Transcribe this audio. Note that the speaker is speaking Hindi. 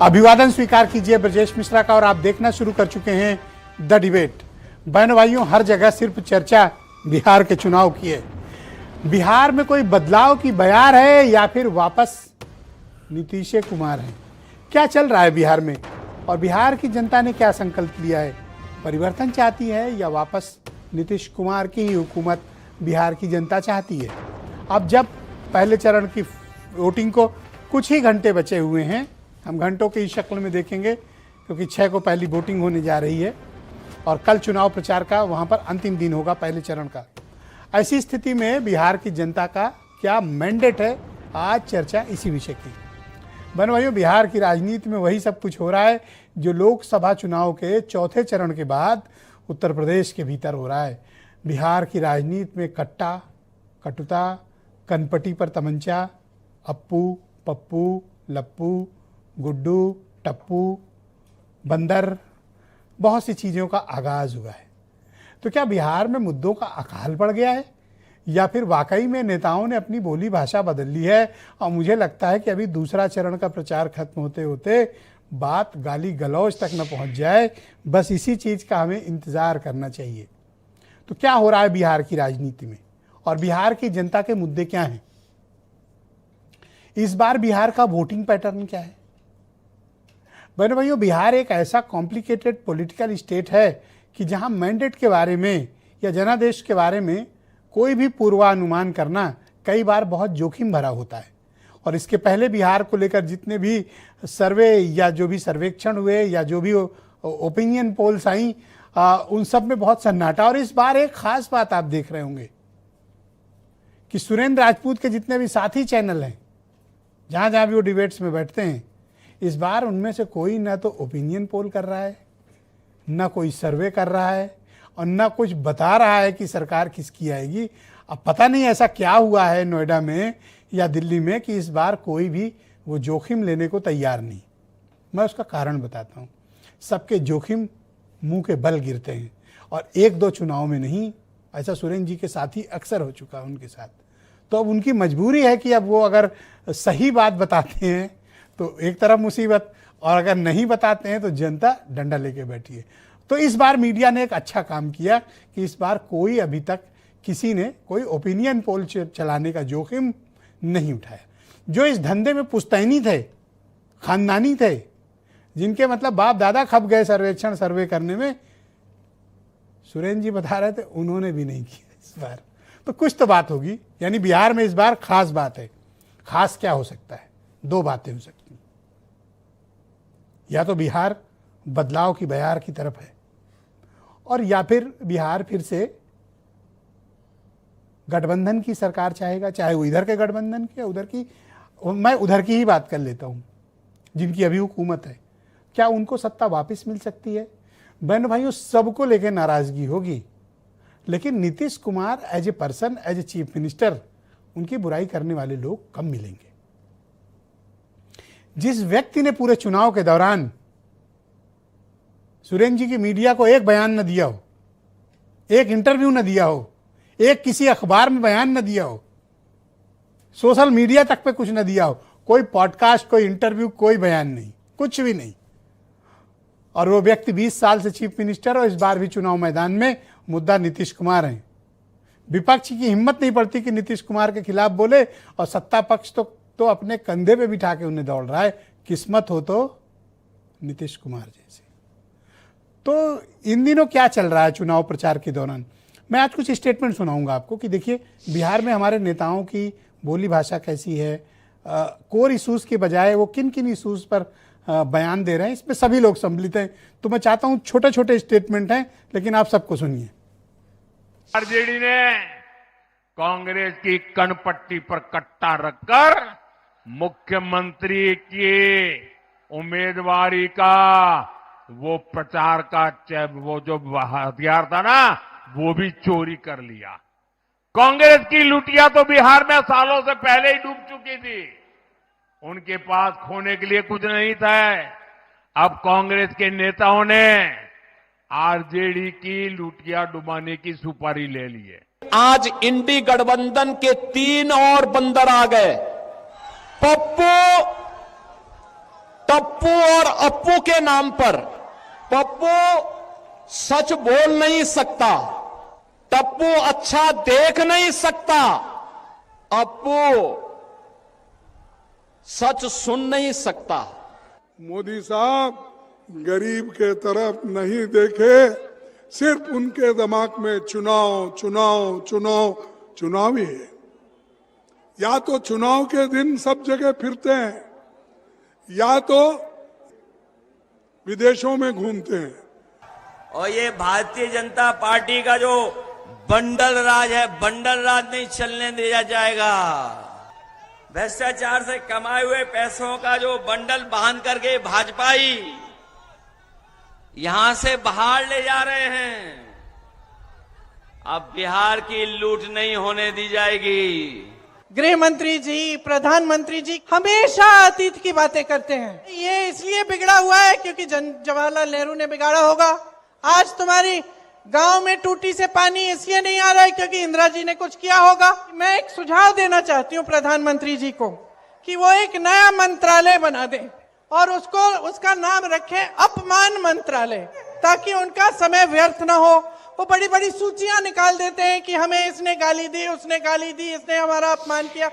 अभिवादन स्वीकार कीजिए ब्रजेश मिश्रा का और आप देखना शुरू कर चुके हैं द डिबेट। बहनों भाइयों, हर जगह सिर्फ चर्चा बिहार के चुनाव की है। बिहार में कोई बदलाव की बयार है या फिर वापस नीतीश कुमार है? क्या चल रहा है बिहार में और बिहार की जनता ने क्या संकल्प लिया है? परिवर्तन चाहती है या वापस नीतीश कुमार की ही हुकूमत बिहार की जनता चाहती है? अब जब पहले चरण की वोटिंग को कुछ ही घंटे बचे हुए हैं, हम घंटों की शक्ल में देखेंगे क्योंकि 6 को पहली वोटिंग होने जा रही है और कल चुनाव प्रचार का वहां पर अंतिम दिन होगा पहले चरण का। ऐसी स्थिति में बिहार की जनता का क्या मैंडेट है, आज चर्चा इसी विषय की। बहनों भाइयों, बिहार की राजनीति में वही सब कुछ हो रहा है जो लोकसभा चुनाव के चौथे चरण के बाद उत्तर प्रदेश के भीतर हो रहा है। बिहार की राजनीति में कट्टा, कटुता, कनपटी पर तमंचा, अप्पू, पप्पू, लप्पू, गुड्डू, टप्पू, बंदर, बहुत सी चीज़ों का आगाज हुआ है। तो क्या बिहार में मुद्दों का अकाल पड़ गया है या फिर वाकई में नेताओं ने अपनी बोली भाषा बदल ली है? और मुझे लगता है कि अभी दूसरा चरण का प्रचार खत्म होते होते बात गाली गलौज तक न पहुंच जाए, बस इसी चीज़ का हमें इंतज़ार करना चाहिए। तो क्या हो रहा है बिहार की राजनीति में और बिहार की जनता के मुद्दे क्या हैं? इस बार बिहार का वोटिंग पैटर्न क्या है? बहनों भाइयों, बिहार एक ऐसा कॉम्प्लिकेटेड पॉलिटिकल स्टेट है कि जहां मैंडेट के बारे में या जनादेश के बारे में कोई भी पूर्वानुमान करना कई बार बहुत जोखिम भरा होता है। और इसके पहले बिहार को लेकर जितने भी सर्वे या जो भी सर्वेक्षण हुए या जो भी ओपिनियन पोल्स आई, उन सब में बहुत सन्नाटा। और इस बार एक खास बात आप देख रहे होंगे कि सुरेंद्र राजपूत के जितने भी साथी चैनल हैं, जहां जहां भी वो डिबेट्स में बैठते हैं, इस बार उनमें से कोई ना तो ओपिनियन पोल कर रहा है, ना कोई सर्वे कर रहा है और ना कुछ बता रहा है कि सरकार किसकी आएगी। अब पता नहीं ऐसा क्या हुआ है नोएडा में या दिल्ली में कि इस बार कोई भी वो जोखिम लेने को तैयार नहीं। मैं उसका कारण बताता हूँ। सबके जोखिम मुंह के बल गिरते हैं और एक दो चुनाव में नहीं। ऐसा सुरेंद्र जी के साथी अक्सर हो चुका है उनके साथ। तो अब उनकी मजबूरी है कि अब वो अगर सही बात बताते हैं तो एक तरफ मुसीबत, और अगर नहीं बताते हैं तो जनता डंडा लेके बैठी है। तो इस बार मीडिया ने एक अच्छा काम किया कि इस बार कोई अभी तक किसी ने कोई ओपिनियन पोल चलाने का जोखिम नहीं उठाया। जो इस धंधे में पुश्तैनी थे, खानदानी थे, जिनके मतलब बाप दादा खप गए सर्वेक्षण सर्वे करने में, सुरेंद्र जी बता रहे थे उन्होंने भी नहीं किया इस बार। तो कुछ तो बात होगी, यानी बिहार में इस बार खास बात है। खास क्या हो सकता है? दो बातें हो सकती हैं। या तो बिहार बदलाव की बयार की तरफ है और या फिर बिहार फिर से गठबंधन की सरकार चाहेगा, चाहे वो इधर के गठबंधन की या उधर की। मैं उधर की ही बात कर लेता हूं जिनकी अभी हुकूमत है। क्या उनको सत्ता वापस मिल सकती है? बहनों भाइयों, सबको लेकर नाराजगी होगी, लेकिन Nitish Kumar as a person, as a chief minister, उनकी बुराई करने वाले लोग कम मिलेंगे। जिस व्यक्ति ने पूरे चुनाव के दौरान सुरेंद्र जी की मीडिया को एक बयान न दिया हो, एक इंटरव्यू न दिया हो, एक किसी अखबार में बयान न दिया हो, सोशल मीडिया तक पे कुछ न दिया हो, कोई पॉडकास्ट, कोई इंटरव्यू, कोई बयान नहीं, कुछ भी नहीं, और वो व्यक्ति 20 साल से चीफ मिनिस्टर और इस बार भी चुनाव मैदान में मुद्दा नीतीश कुमार हैं। विपक्ष की हिम्मत नहीं पड़ती कि नीतीश कुमार के खिलाफ बोले और सत्ता पक्ष तो अपने कंधे पे बिठा के उन्हें दौड़ रहा है। किस्मत हो तो नीतीश कुमार जैसे। तो इन दिनों क्या चल रहा है चुनाव प्रचार के दौरान? मैं आज कुछ स्टेटमेंट सुनाऊंगा आपको कि देखिए बिहार में हमारे नेताओं की बोली भाषा कैसी है, कोर इशूज़ के बजाय वो किन किन इशूज़ पर बयान दे रहे हैं। इसमें सभी लोग सम्मिलित हैं। तो मैं चाहता हूं, छोटे छोटे स्टेटमेंट हैं लेकिन आप सबको सुनिए। आरजेडी ने कांग्रेस की कनपट्टी पर कट्टा रखकर मुख्यमंत्री की उम्मीदवारी का वो प्रचार का वो जो हथियार था ना, वो भी चोरी कर लिया। कांग्रेस की लुटिया तो बिहार में सालों से पहले ही डूब चुकी थी। उनके पास खोने के लिए कुछ नहीं था। अब कांग्रेस के नेताओं ने आरजेडी की लुटिया डुबाने की सुपारी ले ली है। आज इंडी गठबंधन के 3 और बंदर आ गए। पप्पू, टप्पू और अप्पू के नाम पर। पप्पू सच बोल नहीं सकता, टप्पू अच्छा देख नहीं सकता, अप्पू सच सुन नहीं सकता। मोदी साहब गरीब के तरफ नहीं देखे, सिर्फ उनके दिमाग में चुनाव चुनाव चुनाव चुनाव ही है। या तो चुनाव के दिन सब जगह फिरते हैं, या तो विदेशों में घूमते हैं। और ये भारतीय जनता पार्टी का जो बंडल राज है, बंडल राज नहीं चलने दिया जाएगा। भ्रष्टाचार से कमाए हुए पैसों का जो बंडल बांध करके भाजपाई यहां से बाहर ले जा रहे हैं, अब बिहार की लूट नहीं होने दी जाएगी। गृह मंत्री जी, प्रधानमंत्री जी हमेशा अतीत की बातें करते हैं। ये इसलिए बिगड़ा हुआ है क्योंकि जवाहरलाल नेहरू ने बिगाड़ा होगा। आज तुम्हारी गांव में टूटी से पानी इसलिए नहीं आ रहा है क्योंकि इंदिरा जी ने कुछ किया होगा। मैं एक सुझाव देना चाहती हूं प्रधानमंत्री जी को कि वो एक नया मंत्रालय बना दें और उसका नाम रखें अपमान मंत्रालय, ताकि उनका समय व्यर्थ ना हो। वो बड़ी बड़ी सूचियां निकाल देते हैं कि हमें इसने गाली दी, उसने गाली दी, इसने हमारा अपमान किया।